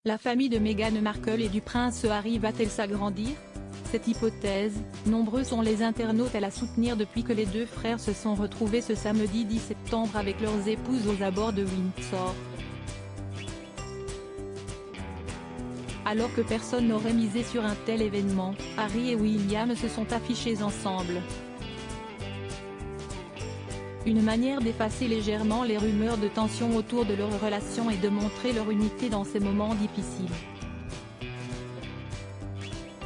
La famille de Meghan Markle et du prince Harry va-t-elle s'agrandir? Cette hypothèse, nombreux sont les internautes à la soutenir depuis que les deux frères se sont retrouvés ce samedi 10 septembre avec leurs épouses aux abords de Windsor. Alors que personne n'aurait misé sur un tel événement, Harry et William se sont affichés ensemble. Une manière d'effacer légèrement les rumeurs de tension autour de leur relation et de montrer leur unité dans ces moments difficiles.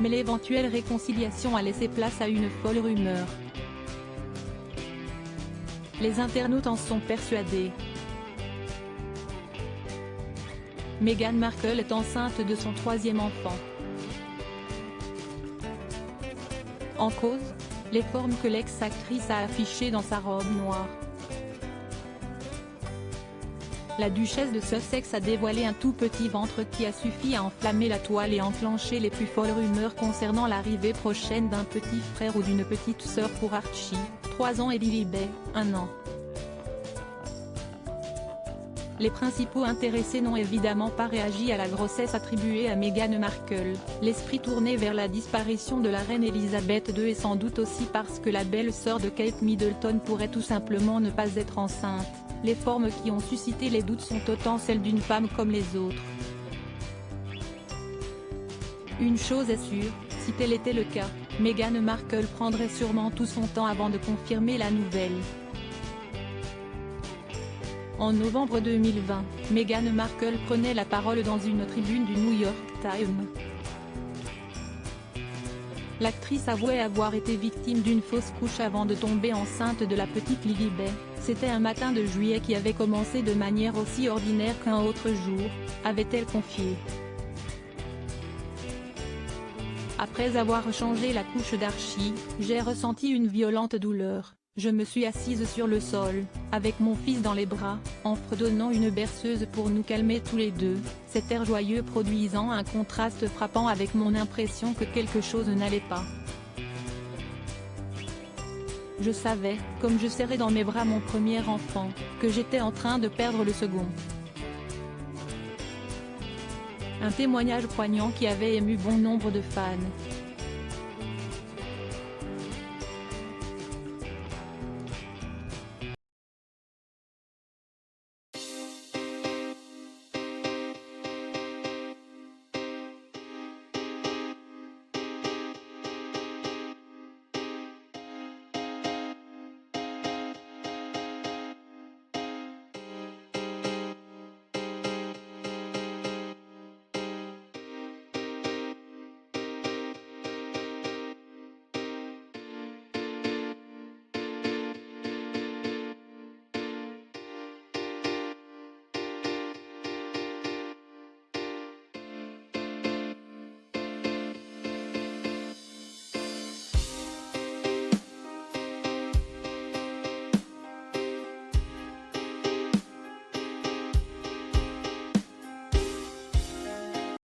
Mais l'éventuelle réconciliation a laissé place à une folle rumeur. Les internautes en sont persuadés. Meghan Markle est enceinte de son troisième enfant. En cause, les formes que l'ex-actrice a affichées dans sa robe noire. La duchesse de Sussex a dévoilé un tout petit ventre qui a suffi à enflammer la toile et enclencher les plus folles rumeurs concernant l'arrivée prochaine d'un petit frère ou d'une petite sœur pour Archie, 3 ans et Lilibet, 1 an. Les principaux intéressés n'ont évidemment pas réagi à la grossesse attribuée à Meghan Markle, l'esprit tourné vers la disparition de la reine Elisabeth II et sans doute aussi parce que la belle-sœur de Kate Middleton pourrait tout simplement ne pas être enceinte. Les formes qui ont suscité les doutes sont autant celles d'une femme comme les autres. Une chose est sûre, si tel était le cas, Meghan Markle prendrait sûrement tout son temps avant de confirmer la nouvelle. En novembre 2020, Meghan Markle prenait la parole dans une tribune du New York Times. L'actrice avouait avoir été victime d'une fausse couche avant de tomber enceinte de la petite Lilibet. C'était un matin de juillet qui avait commencé de manière aussi ordinaire qu'un autre jour, avait-elle confié. Après avoir changé la couche d'Archie, j'ai ressenti une violente douleur. Je me suis assise sur le sol, avec mon fils dans les bras, en fredonnant une berceuse pour nous calmer tous les deux, cet air joyeux produisant un contraste frappant avec mon impression que quelque chose n'allait pas. Je savais, comme je serrais dans mes bras mon premier enfant, que j'étais en train de perdre le second. Un témoignage poignant qui avait ému bon nombre de fans.